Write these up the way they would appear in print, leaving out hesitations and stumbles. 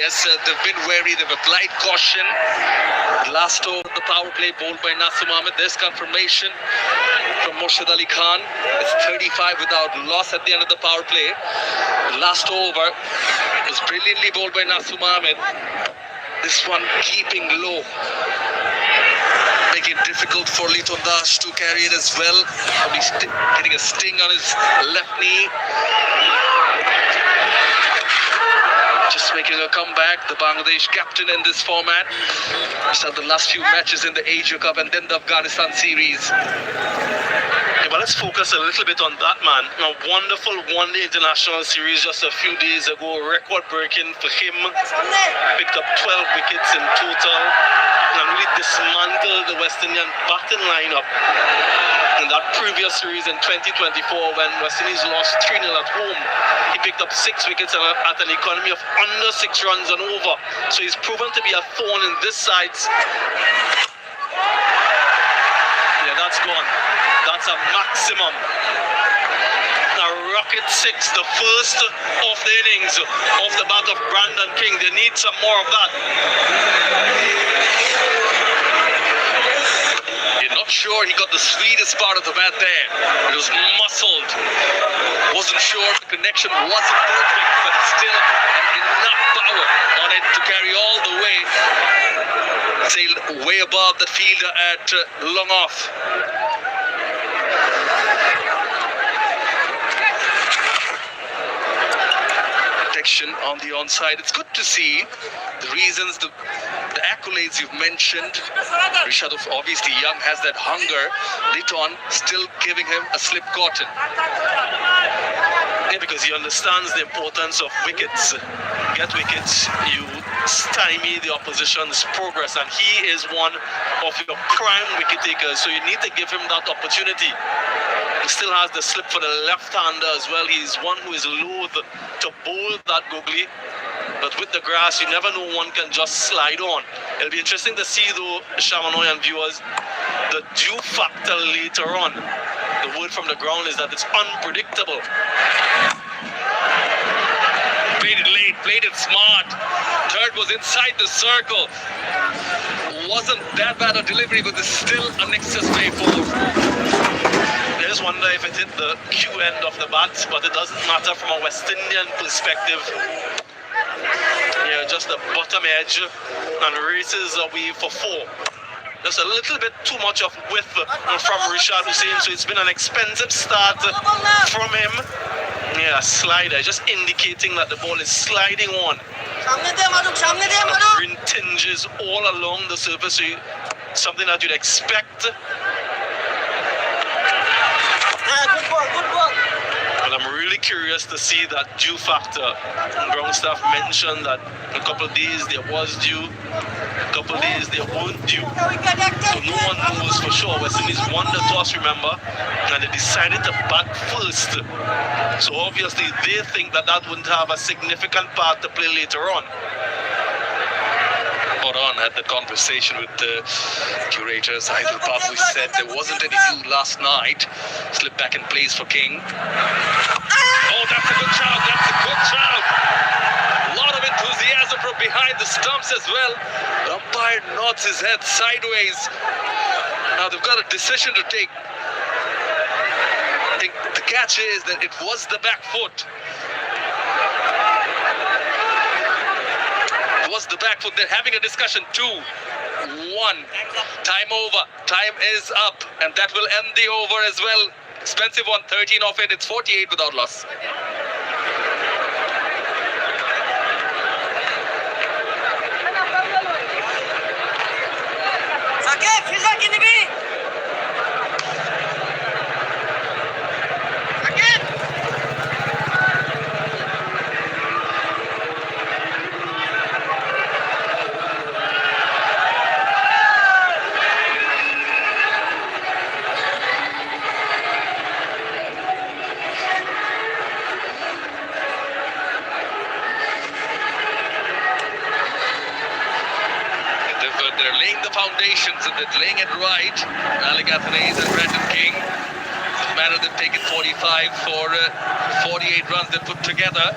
Yes, they've been wary. They've applied caution. Last over the power play bowled by Nasum Ahmed. There's confirmation from Murshid Ali Khan. It's 35 without loss at the end of the power play. The last over was brilliantly bowled by Nasum Ahmed. This one keeping low, making it difficult for Liton Das to carry it as well. Probably getting a sting on his left knee. Just making a comeback, the Bangladesh captain in this format. Just had the last few matches in the Asia Cup and then the Afghanistan series. But let's focus a little bit on that, man. A wonderful one-day international series just a few days ago, record-breaking for him. Picked up 12 wickets in total and really dismantled the West Indian batting lineup. In that previous series in 2024, when West Indies lost 3-0 at home, he picked up 6 wickets at an economy of under 6 runs and over. So he's proven to be a thorn in this side's. Yeah, that's gone. That's a maximum. A rocket 6, the first of the innings off the bat of Brandon King. They need some more of that. You're not sure he got the sweetest part of the bat there. It was muscled. Wasn't sure the connection wasn't perfect, but still enough power on it to carry all the way. Sailed way above the fielder at long off. Protection on the onside. It's good to see the reasons, the accolades you've mentioned. Rishad, obviously young, has that hunger. Liton still giving him a slip cotton. Yeah, because he understands the importance of wickets. Get wickets, you stymie the opposition's progress, and he is one of your prime wicket takers, so you need to give him that opportunity. He still has the slip for the left-hander as well. He's one who is loath to bowl that googly, but with the grass, you never know, one can just slide on. It'll be interesting to see, though, Shamanoy and viewers, the dew factor later on. The word from the ground is that it's unpredictable. Played it late, played it smart. Third was inside the circle. Wasn't that bad a delivery, but there's still an excess play forward. I just wonder if it hit the Q end of the bat, but it doesn't matter from a West Indian perspective. Yeah, just the bottom edge and races away for 4. Just a little bit too much of width from Rishad Hussain, so it's been an expensive start from him. Yeah, slider, just indicating that the ball is sliding on. Green tinges all along the surface, so something that you'd expect. And I'm really curious to see that dew factor. Ground staff mentioned that a couple of days there was dew, a couple of days there weren't dew. So no one knows for sure. West Indies won the toss, remember, and they decided to bat first. So obviously they think that that wouldn't have a significant part to play later on. Moran had the conversation with the curators. Haidar Babu said there wasn't any dew last night. Slipped back in place for King. Oh, that's a good shout. That's a good shout. A lot of enthusiasm from behind the stumps as well. The umpire nods his head sideways. Now they've got a decision to take. I think the catch is that it was the back foot. Was the back foot. They're having a discussion. 2-1. Time over. Time is up. And that will end the over as well. Expensive one. 13 off it. It's 48 without loss. They're laying the foundations and they're laying it right. Malik Athanaze and Brandon King. Doesn't matter, they've taken 45 for 48 runs they put together.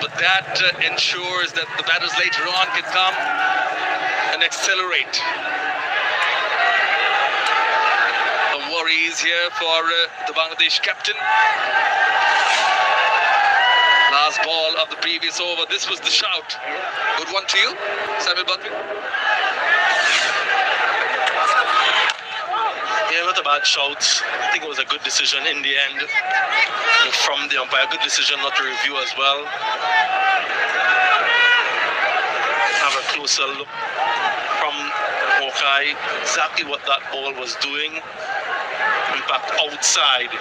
But that ensures that the batters later on can come and accelerate. No worries here for the Bangladesh captain. Last ball of the previous over. This was the shout. Good one to you, Samuel Badri. Yeah, not a bad shout. I think it was a good decision in the end from the umpire. Good decision not to review as well. Have a closer look from Hawkeye. Exactly what that ball was doing. Impact outside.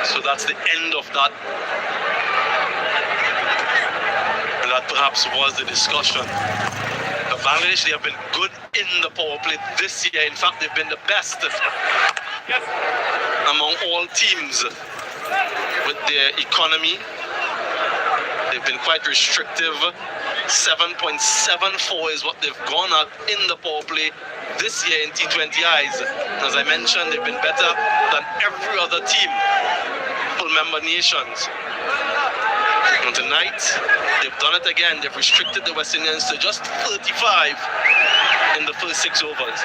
So that's the end of that. And that perhaps was the discussion. But Bangladesh, they have been good in the power play this year. In fact, they've been the best among all teams with their economy. They've been quite restrictive. 7.74 is what they've gone at in the power play this year in T20Is. As I mentioned, they've been better than every other team, full member nations. And tonight, they've done it again. They've restricted the West Indians to just 35 in the first 6 overs.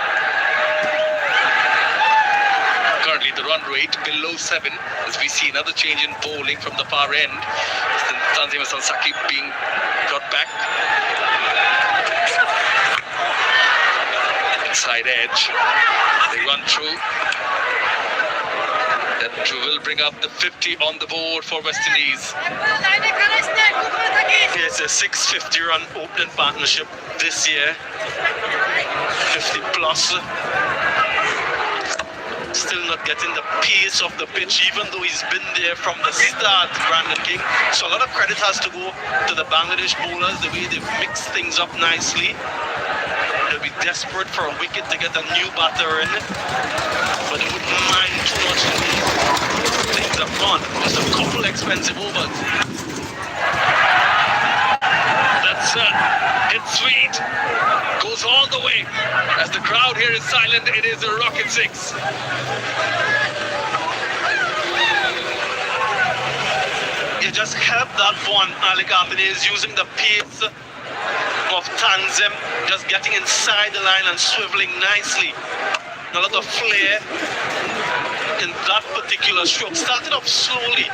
Currently, the run rate below 7 as we see another change in bowling from the far end. Tanzim Sansaki being got back. Inside edge. They run through. That will bring up the 50 on the board for West Indies. It's a 650-run opening partnership this year. 50 plus. Still not getting the pace of the pitch, even though he's been there from the start, Brandon King. So a lot of credit has to go to the Bangladesh bowlers, the way they've mixed things up nicely. They'll be desperate for a wicket to get a new batter in, but they wouldn't mind too much. Things have gone. Just a couple expensive overs. That's it's sweet. Goes all the way. As the crowd here is silent, it is a rocket 6. You just help that one, Alec Anthony is using the pace of Tanzim, just getting inside the line and swiveling nicely. A lot of flair in that particular stroke. Started off slowly,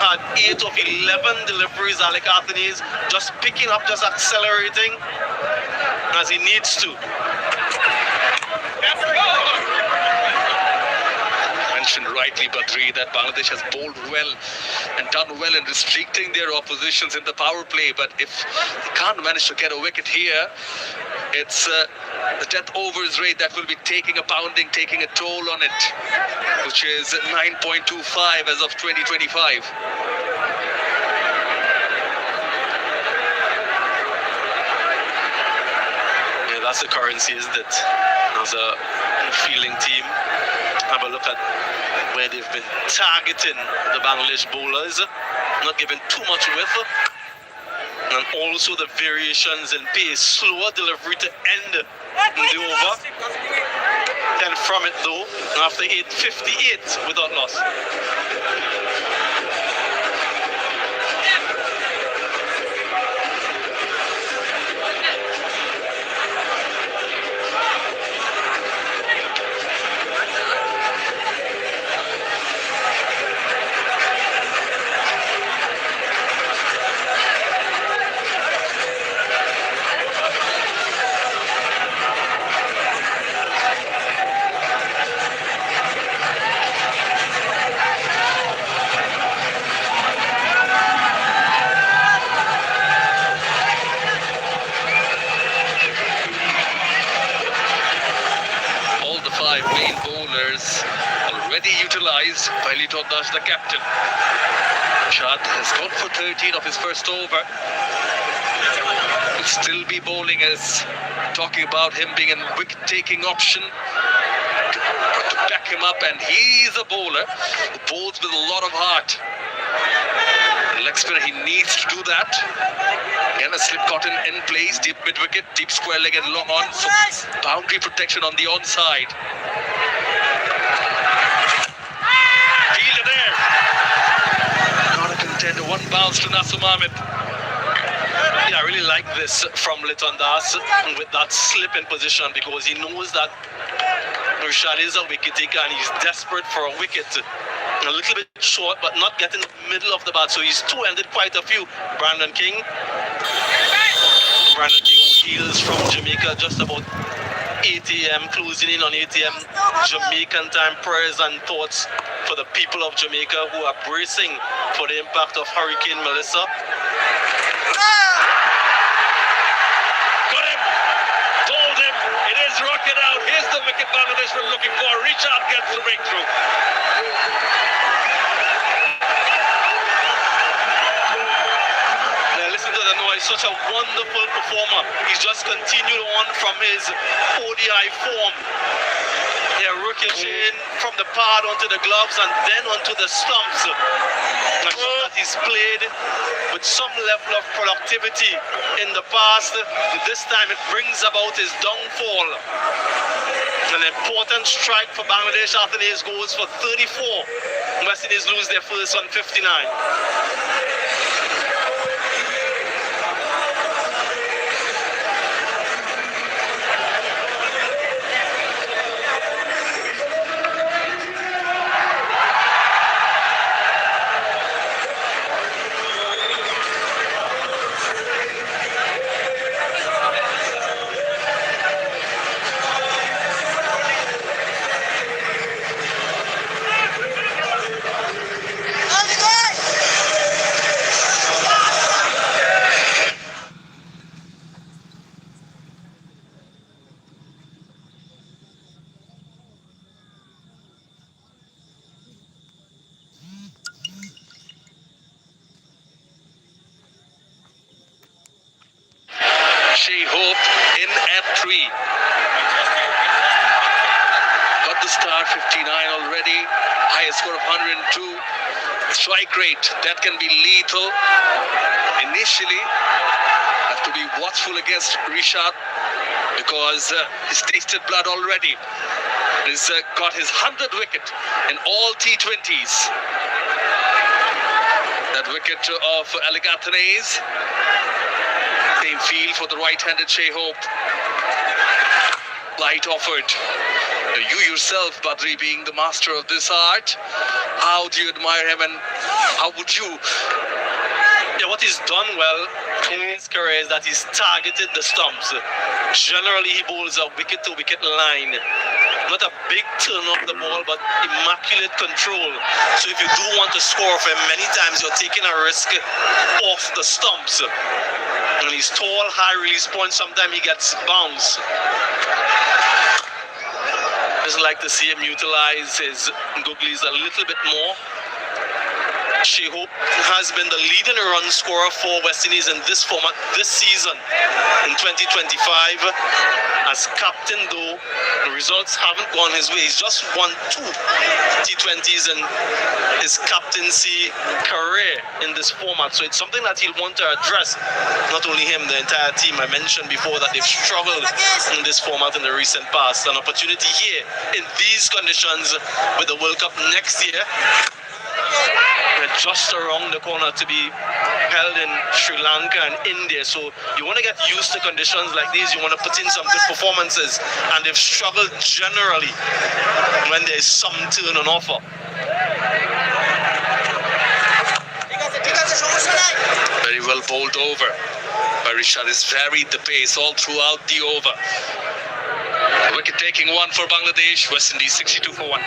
had 8 of 11 deliveries. Alec Anthony is just picking up, just accelerating as he needs to. Mentioned rightly, Badri, that Bangladesh has bowled well and done well in restricting their oppositions in the power play. But if they can't manage to get a wicket here, it's the death overs rate that will be taking a pounding, taking a toll on it, which is 9.25 as of 2025. Yeah, that's the currency, isn't it? As a fielding team, have a look at where they've been targeting the Bangladesh bowlers, not giving too much width, and also the variations in pace, slower delivery to end the over. Then from it though, after 8:58 without loss. Main bowlers already utilized by Lito Das, the captain. Shad has gone for 13 of his first over. Will still be bowling, as talking about him being a wicket-taking option. Got to back him up, and he's a bowler who bowls with a lot of heart. Leg spinner, he needs to do that. Again, a slip caught in place, deep mid-wicket, deep square leg and long on. So boundary protection on the onside. Fielder there. Not a contender. One bounce to Nasum Ahmed. Yeah, I really like this from Litton Das with that slip in position because he knows that Rishad is a wicket taker and he's desperate for a wicket. A little bit short, but not getting the middle of the bat. So he's two-ended quite a few. Brandon King who heals from Jamaica just about 8 a.m. closing in on 8 a.m. Jamaican time. Prayers and thoughts for the people of Jamaica who are bracing for the impact of Hurricane Melissa. Got him! Told him! It is rocket out. Here's the wicket Bangladesh were looking for. Richard gets the breakthrough. Now listen to the noise. Such a wonderful performer. He's just continued on from his ODI form. Yeah, ricocheting from the pad onto the gloves and then onto the stumps. A shot that he's played with some level of productivity in the past. This time it brings about his downfall. An important strike for Bangladesh. After his goes for 34. West Indies lose their first on 59. Shea Hope in at 3. Got the start, 59 already. Highest score of 102. Strike rate, that can be lethal. Initially, have to be watchful against Rishad because he's tasted blood already. He's got his 100th wicket in all T20s. That wicket of Aligathanes. Same field for the right-handed Shea Hope. Light offered. You yourself, Badri, being the master of this art, how do you admire him and how would you? Yeah, what he's done well in his career is that he's targeted the stumps. Generally, he bowls a wicket-to-wicket line. Not a big turn of the ball, but immaculate control. So if you do want to score for him, many times you're taking a risk off the stumps. And he's tall, high release point. Sometimes he gets bounce. Just like to see him utilize his googlies a little bit more. Shea Hope has been the leading run scorer for West Indies in this format this season in 2025. As captain, though, the results haven't gone his way. He's just won 2 T20s in his captaincy career in this format. So it's something that he'll want to address. Not only him, the entire team. I mentioned before that they've struggled in this format in the recent past. An opportunity here in these conditions with the World Cup next year. Just around the corner to be held in Sri Lanka and India. So you want to get used to conditions like these. You want to put in some good performances. And they've struggled generally when there's some turn on offer. Very well bowled over by Rishad. Has varied the pace all throughout the over. The wicket taking one for Bangladesh. West Indies 62 for 1.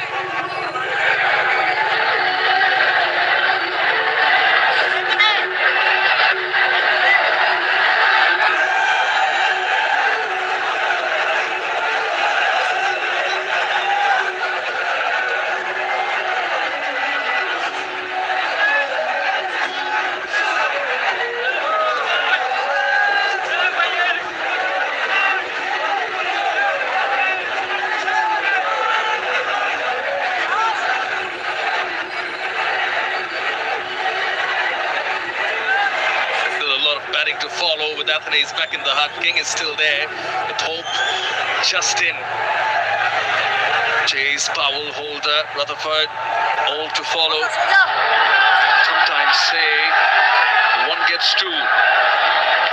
To follow with Athanaze back in the hut. King is still there with Hope just in. Chase, Powell, Holder, Rutherford, all to follow. From sometimes say one gets two.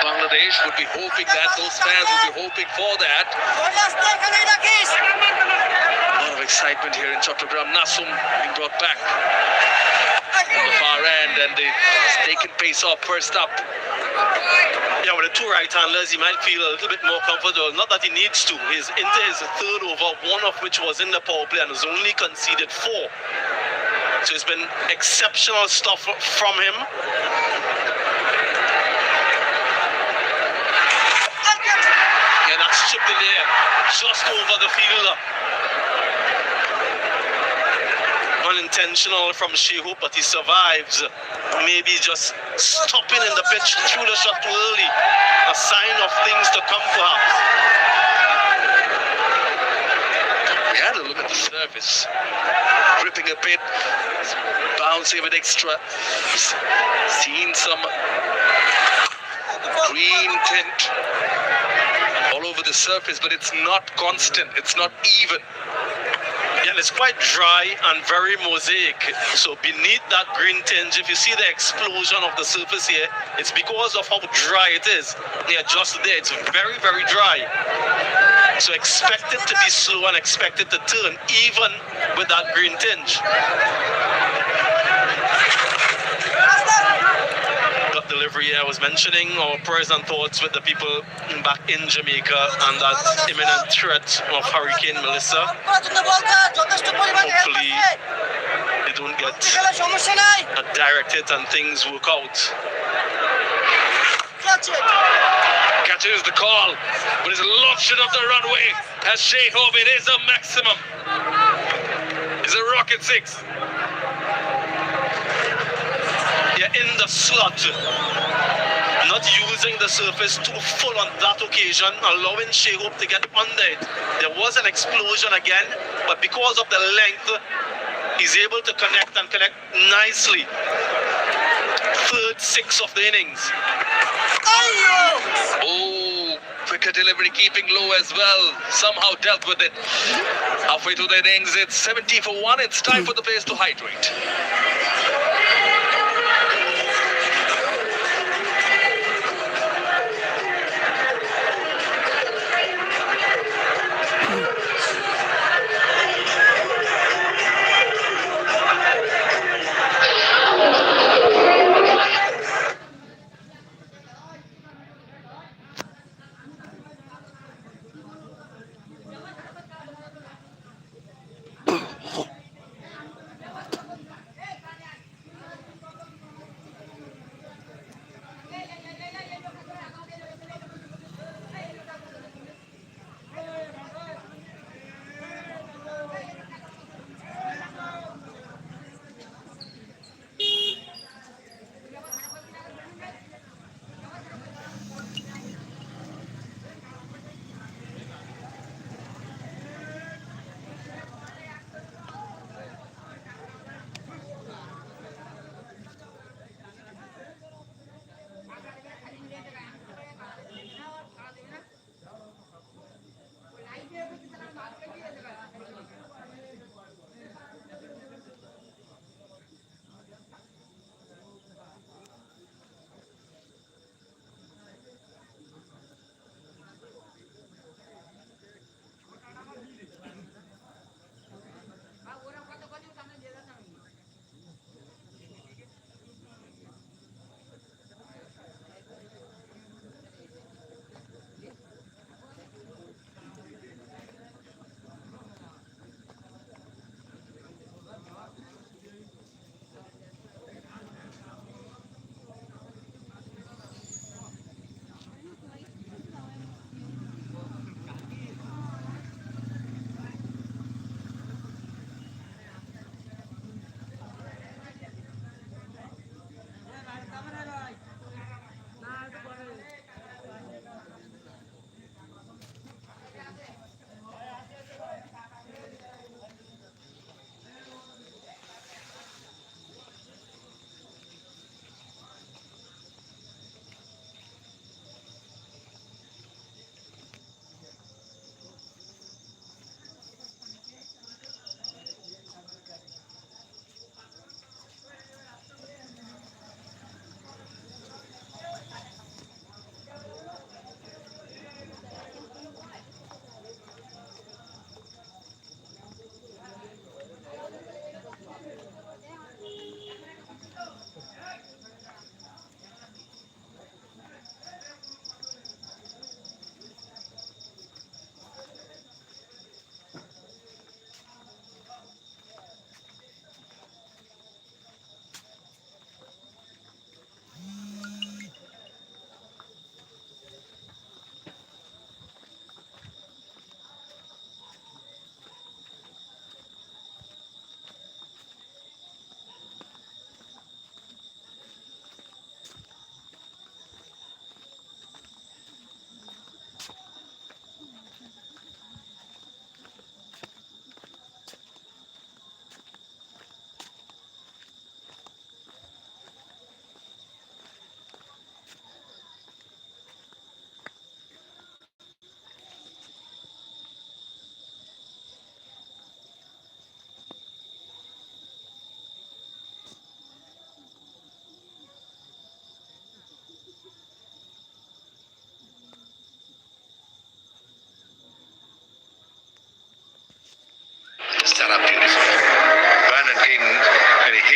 Bangladesh would be hoping that, those fans would be hoping for that. A lot of excitement here in Chattogram. Nasum being brought back on the far end, and they can pace off first up. Yeah, with the two right-handers, he might feel a little bit more comfortable. Not that he needs to. He's into his third over, one of which was in the power play and has only conceded 4. So it's been exceptional stuff from him. Yeah, that's chipped in there, just over the field. Unintentional from Shehu, but he survives. Maybe just stopping in the pitch through the shot too early. A sign of things to come, perhaps. We had a look at the surface. Gripping a bit, bouncing a bit extra. Seen some green tint all over the surface, but it's not constant, it's not even. Yeah, and it's quite dry and very mosaic. So beneath that green tinge, if you see the explosion of the surface here, it's because of how dry it is. Yeah, just there, it's very, very dry. So expect it to be slow and expect it to turn even with that green tinge. Got delivery here. I was mentioning our prayers and thoughts with the people back in Jamaica and that imminent threat of Hurricane Melissa. Hopefully they don't get a direct hit and things work out. Catches the call, but it's launched it up the runway as Shea Hope. It is a maximum. It's a rocket 6. Yeah, in the slot. Not using the surface too full on that occasion, allowing Shea Hope to get under it. There was an explosion again, but because of the length, he's able to connect and connect nicely. Third 6 of the innings. Oh, quicker delivery, keeping low as well. Somehow dealt with it. Halfway through the innings, it's 70 for 1. It's time for the players to hydrate.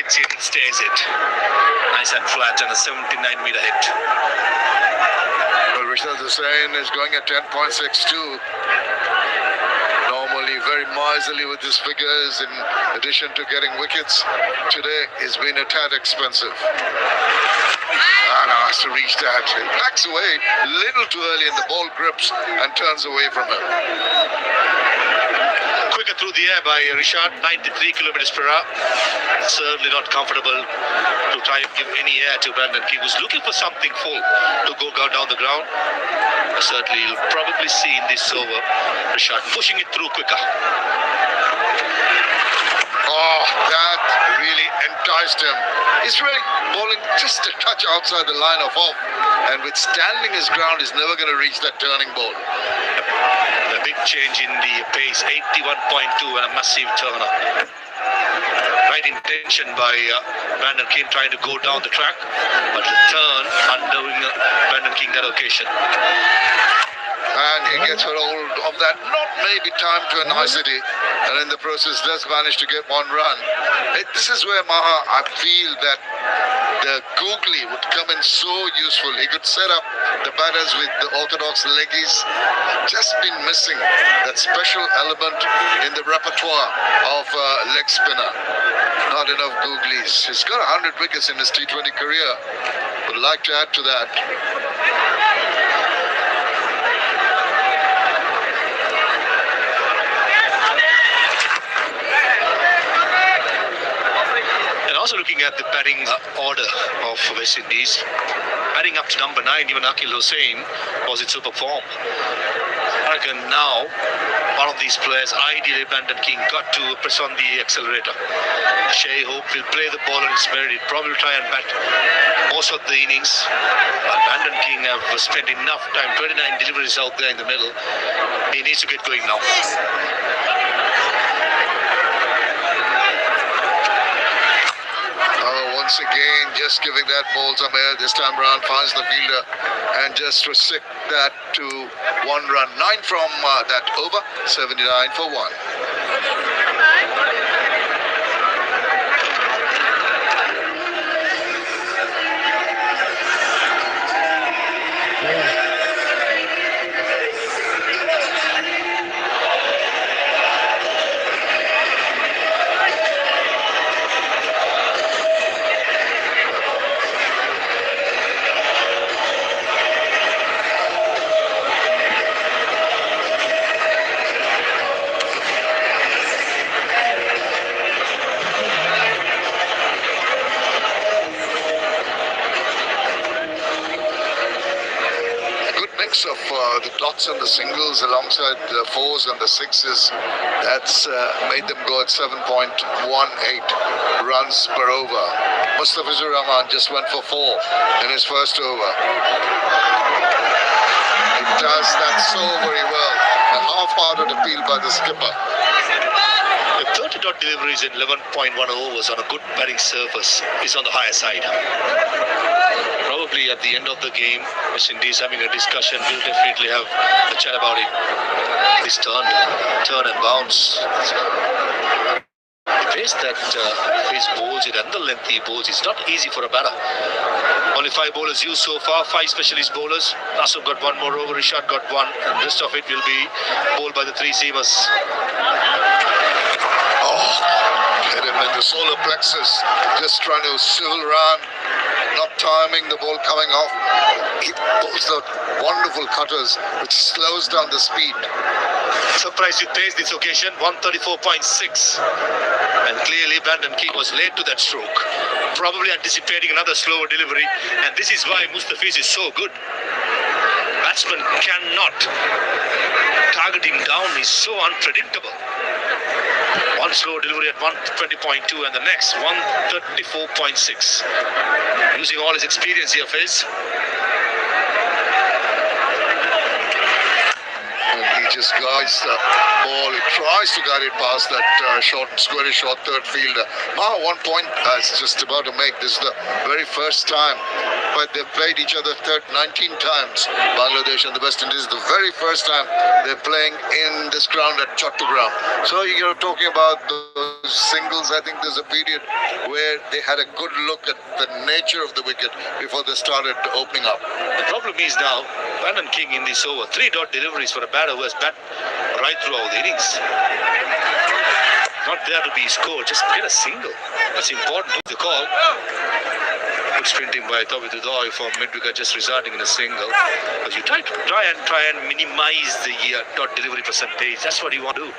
hits it, stays it. Nice and flat and a 79-meter hit. Well, Rishabh Hussain is going at 10.62. Normally very miserly with his figures. In addition to getting wickets, today has been a tad expensive. Has to reach that. He backs away a little too early and the ball grips and turns away from him. Quicker through the air by Rishad, 93 kilometers per hour. Certainly not comfortable to try and give any air to Brandon King, who's looking for something full to go down the ground. Certainly you'll probably see in this over Rishad pushing it through quicker. Oh, that really enticed him. He's really bowling just a touch outside the line of off, and with standing his ground, he's never going to reach that turning ball. A big change in the pace, 81.2 and a massive turner. Right intention by Brandon King trying to go down the track, but the turn undoing Brandon King that occasion. And he gets hold of that, not maybe timed to a nicety, and in the process does manage to get one run. This is where Maha, I feel that the googly would come in so useful. He could set up the batters with the orthodox leggies. Just been missing that special element in the repertoire of leg spinner. Not enough googlies. He's got 100 wickets in his T20 career. Would like to add to that. Also looking at the batting order of West Indies, batting up to number 9, even Akil Hussain was in super form. I reckon now one of these players, ideally Brandon King, got to press on the accelerator. Shai Hope will play the ball on his merit. He'll probably try and bat most of the innings. But Brandon King have spent enough time, 29 deliveries out there in the middle. He needs to get going now. Once again, just giving that ball some air. This time around, finds the fielder and just restrict that to 1 run. 9 from that over, 79 for 1. Of the dots and the singles alongside the 4s and the 6s, that's made them go at 7.18 runs per over. Mustafizur Rahman just went for 4 in his first over. He does that so very well. A half-hearted appeal by the skipper. The 30-dot deliveries in 11.1 overs on a good batting surface is on the higher side. Probably at the end of the game, West Indies having a discussion. We'll definitely have a chat about it. This turn and bounce. The pace that Fiz bowls it and the length he bowls is not easy for a batter. Only 5 bowlers used so far, 5 specialist bowlers. Nasser got 1 more over, Rishad got 1, and the rest of it will be bowled by the 3 seamers. Hit him in the solar plexus, just trying to swivel around, not timing the ball coming off. He pulls out wonderful cutters, which slows down the speed. Surprised with pace this occasion, 134.6. And clearly Brandon King was late to that stroke. Probably anticipating another slower delivery, and this is why Mustafiz is so good. Batsman cannot target him down, he's so unpredictable. One slow delivery at 120.2 and the next 134.6. Using all his experience here, Fiz. And he just guides the ball. He tries to guide it past that very short third fielder. Now 1 point is just about to make. This is the very first time. But they've played each other 19 times. Bangladesh and the West Indies, the very first time they're playing in this ground at Chattogram. So you're talking about the singles. I think there's a period where they had a good look at the nature of the wicket before they started opening up. The problem is now, Brandon King in this over, 3 dot deliveries for a batter who has bat right throughout the innings. Not there to be scored, just get a single. That's important to the call. Good sprinting by Tawhid Udoy for mid-wicket, just resulting in a single. Because you try and minimize the dot delivery percentage. That's what you want to do.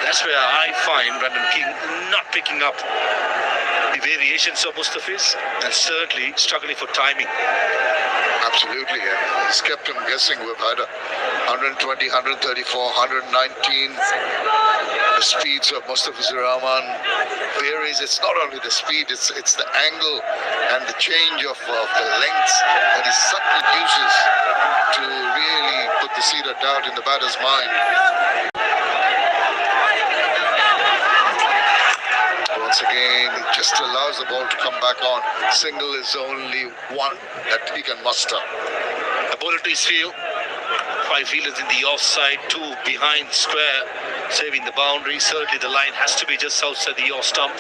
That's where I find Brandon King not picking up the variations of Mustafiz and certainly struggling for timing. Absolutely, yeah. He's kept him guessing. We've had 120, 134, 119. The speeds of Mustafizur Rahman varies. It's not only the speed, it's the angle and the change of the lengths that he subtly uses to really put the seed of doubt in the batter's mind. Once again, it just allows the ball to come back on. Single is only one that he can muster. The ball to his field. 5 fielders in the offside, 2 behind square, saving the boundary. Certainly the line has to be just outside the off stump.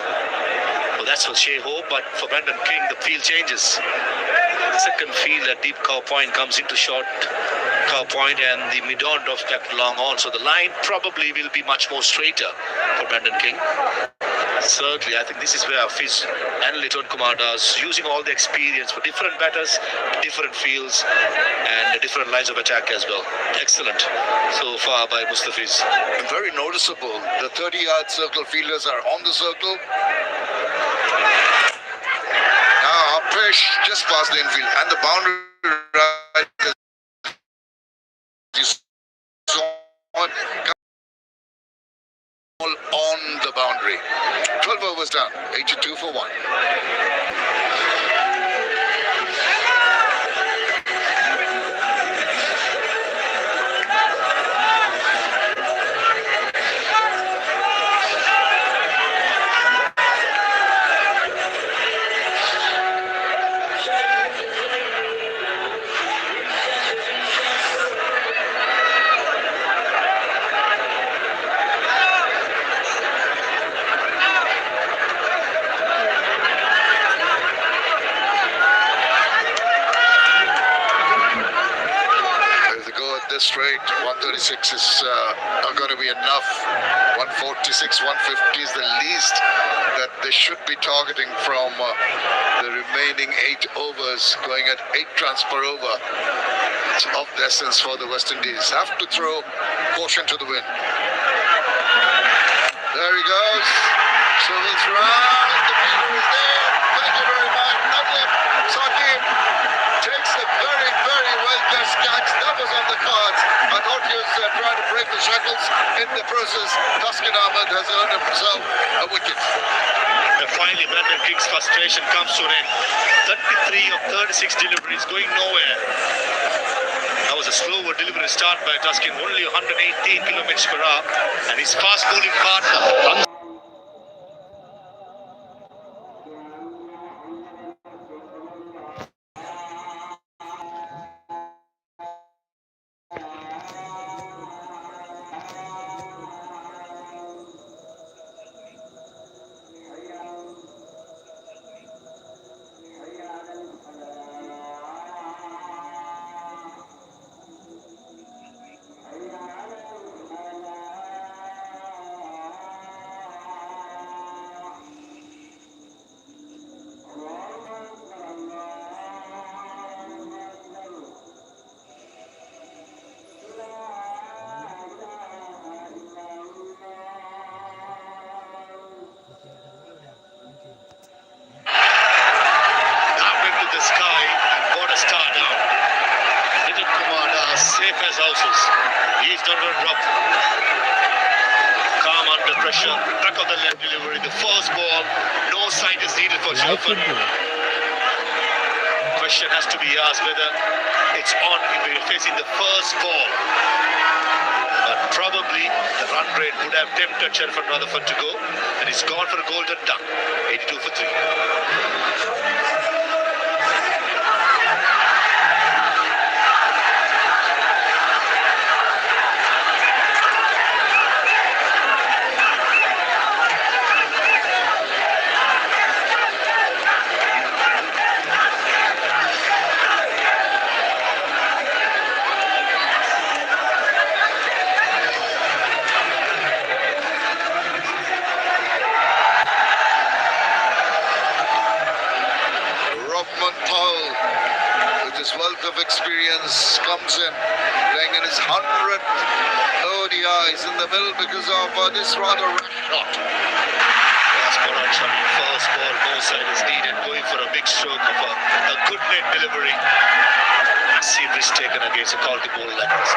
Well, that's for Shea Hope, but for Brandon King, the field changes. The second field at deep cow point comes into short cow point and the mid-on drops back long on. So the line probably will be much more straighter for Brandon King. Certainly, I think this is where Fiz and Liton Kumar does, using all the experience for different batters, different fields, and different lines of attack as well. Excellent so far by Mustafiz. Very noticeable. The 30-yard circle fielders are on the circle. Now, Pesh just past the infield, and the boundary right. You saw it on the boundary. 12 overs done, 82 for 1. Straight 136 is not going to be enough. 146, 150 is the least that they should be targeting from the remaining 8 overs, going at 8 runs per over. It's of the essence for the West Indies. Have to throw caution to the wind. There he goes. Swivels round. The fielder is there. Thank you very much. Nadib Saqib takes a very, very well-judged catch. That was on the cards. I thought he was trying to break the shackles. In the process, Taskin Ahmed has earned himself a wicket. And finally, Brandon King's frustration comes to an end. 33 of 36 deliveries going nowhere. That was a slower delivery start by Taskin, only 118 kilometers per hour. And his fast bowling partner. He's not going to drop. Calm under pressure. Back of the left delivery. The first ball. No sight is needed for Sharfan. Question has to be asked whether it's on if we're facing the first ball. But probably the run rate would have tempted Sharfan Rutherford to go. And he's gone for a golden duck. 82 for 3. comes in, playing in his 100th ODIs in the middle because of this rather rash shot. That's Moran Shami. First ball, no side is needed. Going for a big stroke of a good net delivery. Massive risk taken against a quality ball like this.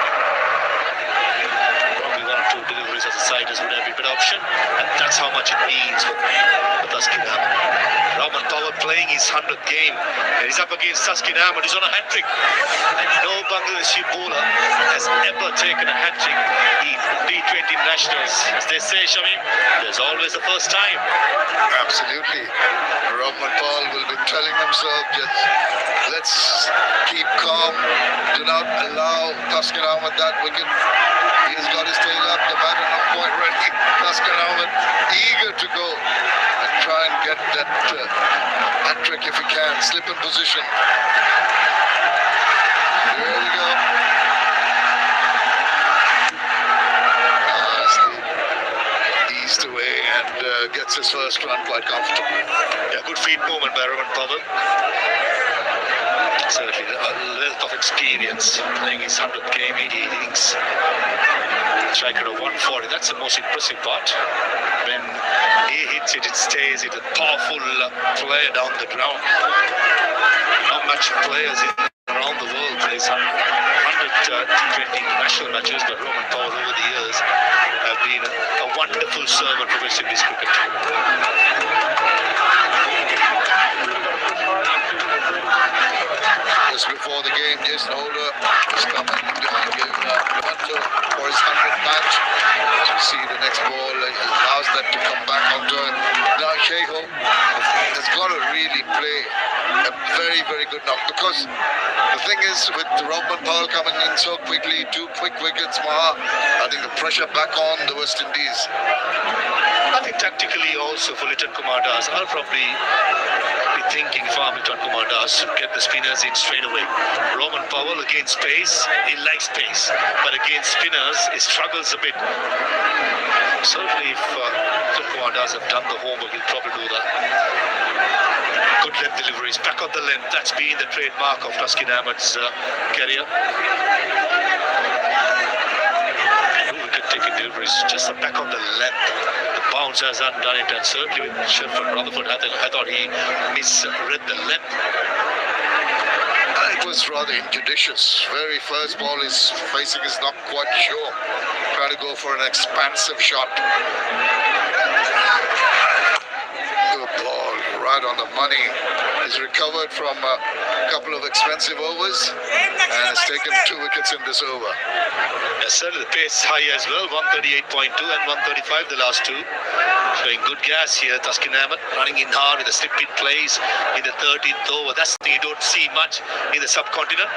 Probably one or two deliveries as a side is would have been a better option. And that's how much it means for Taskin Ahmed. Rahman Power playing his 100th game. And he's up against Taskin Ahmed. He's on a hat-trick. No Bangladeshi bowler has ever taken a hat-trick in T20 nationals. As they say, Shamim, there's always the first time. Absolutely. Rahman Paul will be telling himself, just let's keep calm. Do not allow Taskin Ahmed that wicket. He has got his tail up, the batter not quite ready. Taskin Ahmed eager to go and try and get that hat trick if he can. Slip in position. There we go. Eased away and gets his first run quite comfortably. Yeah, good feet movement by Rahman Powell. Certainly a wealth of experience playing his 100th game, 80 innings. Strike rate of 140, that's the most impressive part. When he hits it, it stays. It's a powerful player down the ground. Not much players around the world plays 100 T20 national matches, but Rahman Powell over the years have been a wonderful servant for West Indies cricket. Just before the game, Jason Holder is coming and giving Levanto for his 100th match. As you see, the next ball allows that to come back onto it. Now Sheho has got to really play a very, very good knock, because the thing is, with Rahman Powell coming in so quickly, 2 quick wickets, Maha, I think the pressure back on the West Indies. I think tactically also for Liton Kumar Das, I'll probably be thinking if I'm Liton Kumar Das to get the spinners in straight away. Rahman Powell against pace, he likes pace, but against spinners, he struggles a bit. Certainly if Liton Kumar Das have done the homework, he'll probably do that. Good length deliveries, back on the length, that's been the trademark of Taskin Ahmed's career. Taking deliveries, just the back on the length. The bounce has undone it, and certainly with Sherford Rutherford, I thought he misread the length. It was rather injudicious. Very first ball, his facing is not quite sure. Trying to go for an expansive shot. Good ball, right on the money. He's recovered from a couple of expensive overs and has taken 2 wickets in this over. Yes, certainly the pace high as well, 138.2 and 135 the last 2. Showing good gas here, Taskin Ahmed running in hard with a slip in place in the 13th over. That's the thing you don't see much in the subcontinent.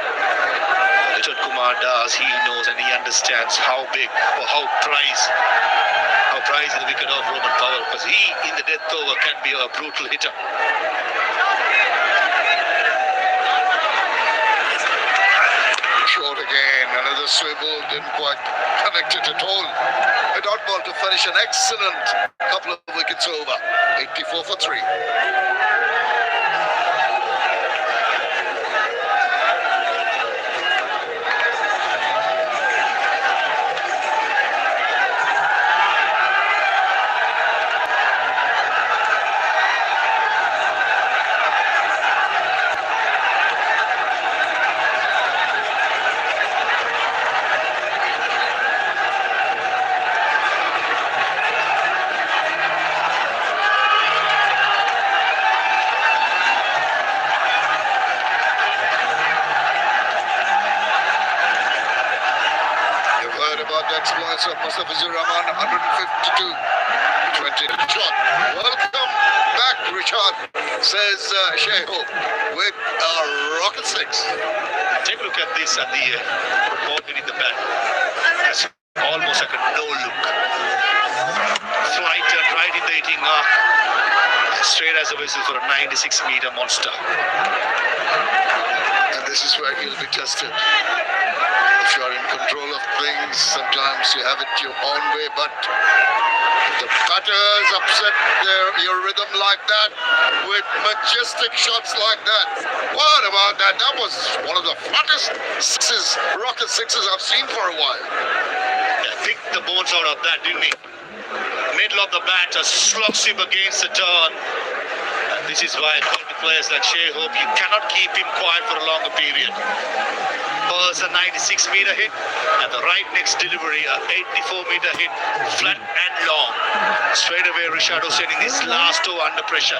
Liton Kumar Das, he knows and he understands how big or how prized the wicket of Rahman Powell, because he in the death over can be a brutal hitter. Short again, another swivel, didn't quite connect it at all. A dot ball to finish an excellent couple of wickets over. 84 for 3. Exploits of Mustafizur Rahman, 152 20 shot. Welcome back, Richard, says Sheho with a rocket 6. Take a look at this at the ball hitting the bat. That's almost like a no look. Flight right in the 18 mark. Straight as a whistle for a 96-meter monster. And this is where he'll be tested. If you're in control of things, sometimes you have it your own way, but the batters upset your rhythm like that with majestic shots like that. What about that? That was one of the flattest sixes, rocket sixes I've seen for a while. Picked the bones out of that, didn't he? Middle of the bat, a slog sweep against the turn. And this is why I tell the players like Shai Hope, you cannot keep him quiet for a longer period. Pearl's a 96-meter hit, and the right next delivery, a 84-meter hit, flat and long. Straight away, Rishad Hossain in his last over under pressure.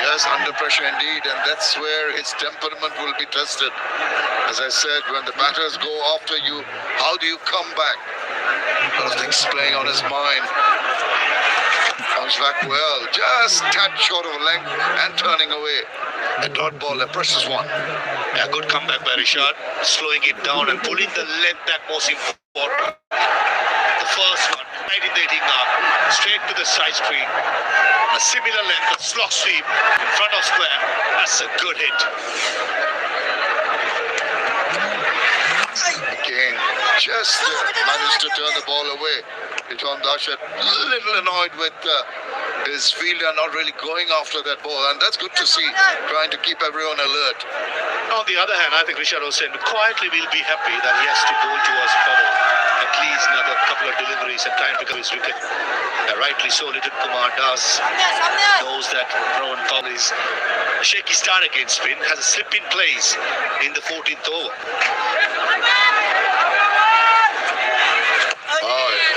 Yes, under pressure indeed, and that's where his temperament will be tested. As I said, when the batters go after you, how do you come back? A lot of things playing on his mind. Comes back well, just tad short of a length and turning away. A dot ball, a precious one. A good comeback by Rishad, slowing it down and pulling the length that most important. The first one, right in the hitting arc, straight to the side screen. A similar length, a slog sweep in front of square. That's a good hit. Again, just managed to turn the ball away. Riton Dasheth a little annoyed with his fielder not really going after that ball, and that's good to see, trying to keep everyone alert. On the other hand, I think Rishad Hossain quietly will be happy that he has to bowl towards Powell. At least another couple of deliveries and try and pick up his wicket. Rightly so, Little Kumar Das knows that Rohan Powell is a shaky start against spin, has a slip in place in the 14th over.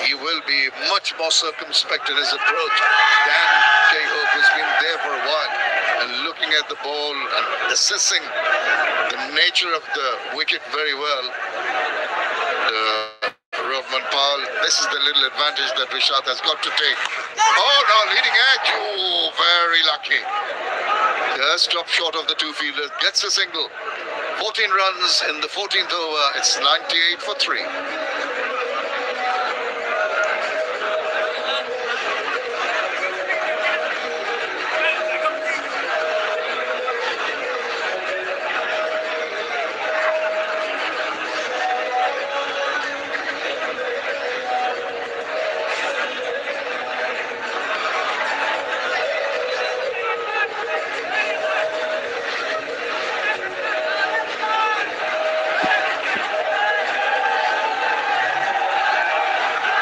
He will be much more circumspect in his approach than Shai Hope, who's been there for a while and looking at the ball and assessing the nature of the wicket very well. Rohan Powell, this is the little advantage that Rishad has got to take. Oh no, leading edge. Oh, very lucky. Just drop short of the two fielders, gets a single. 14 runs in the 14th over. It's 98 for 3.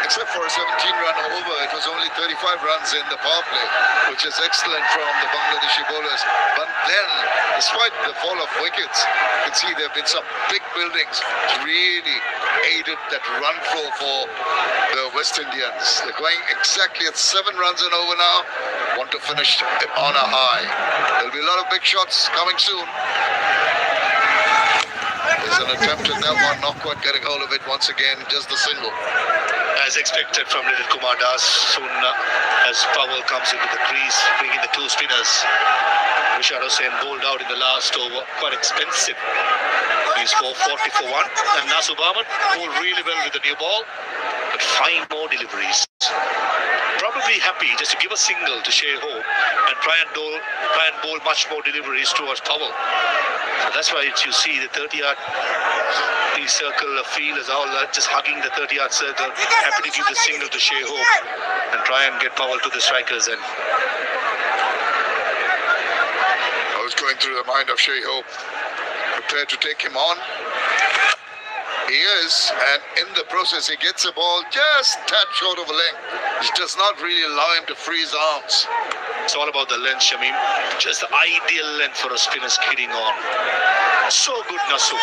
Except for a 17-run over, it was only 35 runs in the power play, which is excellent from the Bangladeshi bowlers. But then, despite the fall of wickets, you can see there have been some big buildings which really aided that run flow for the West Indians. They're going exactly at 7 runs and over now. Want to finish on a high. There'll be a lot of big shots coming soon. There's an attempt at that one, not quite getting hold of it once again, just the single. As expected from Little Kumar Das, soon as Powell comes into the crease, bringing the two spinners. Rishad Hossain bowled out in the last over, quite expensive. He's 440 for 1. And Nasir Bahman bowled really well with the new ball, but 5 more deliveries. Probably happy just to give a single to Shai Hope and try and bowl much more deliveries towards Powell. So that's why you see the 30-yard circle of fielders all just hugging the 30-yard circle, happy to give the single to Shai Hope and try and get Powell to the strikers. And I was going through the mind of Shai Hope, prepared to take him on. He is, and in the process he gets a ball just that short of a length, which does not really allow him to free his arms. it's all about the length, Shamim. Just the ideal length for a spinner skidding on. So good, Nasu.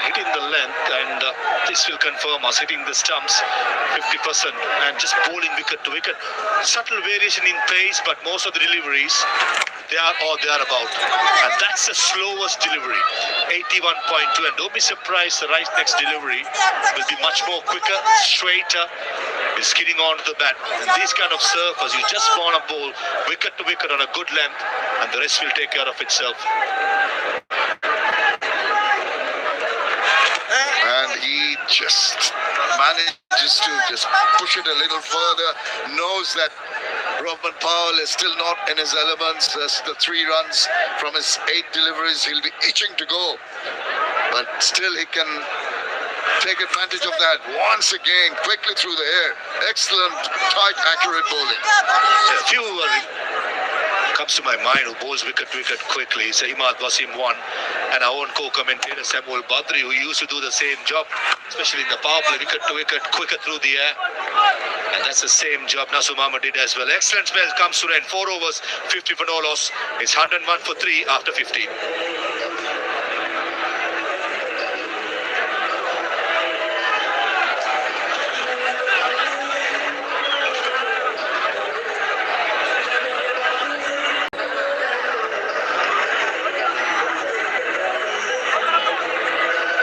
Hitting the length, and this will confirm us hitting the stumps 50% and just bowling wicket to wicket. Subtle variation in pace, but most of the deliveries, they are or thereabout. And that's the slowest delivery, 81.2. And don't be surprised, the right next delivery will be much more quicker, straighter, is skidding onto the bat. And these kind of surfers, you just want to bowl wicket to wicket on a good length, and the rest will take care of itself. And he just manages to just push it a little further, knows that Roman Powell is still not in his elements. As the 3 runs from his 8 deliveries, he'll be itching to go. But still he can take advantage of that once again, quickly through the air. Excellent, tight, accurate bowling. A few comes to my mind who bowls wicket to wicket quickly. So Imad Wasim one, and our own co-commentator Samuel Badri, who used to do the same job, especially in the power play, wicket to wicket, quicker through the air. And that's the same job Nasu Muhammad did as well. Excellent spell comes to end. 4 overs, 50 for no loss. It's 101 for 3 after 15.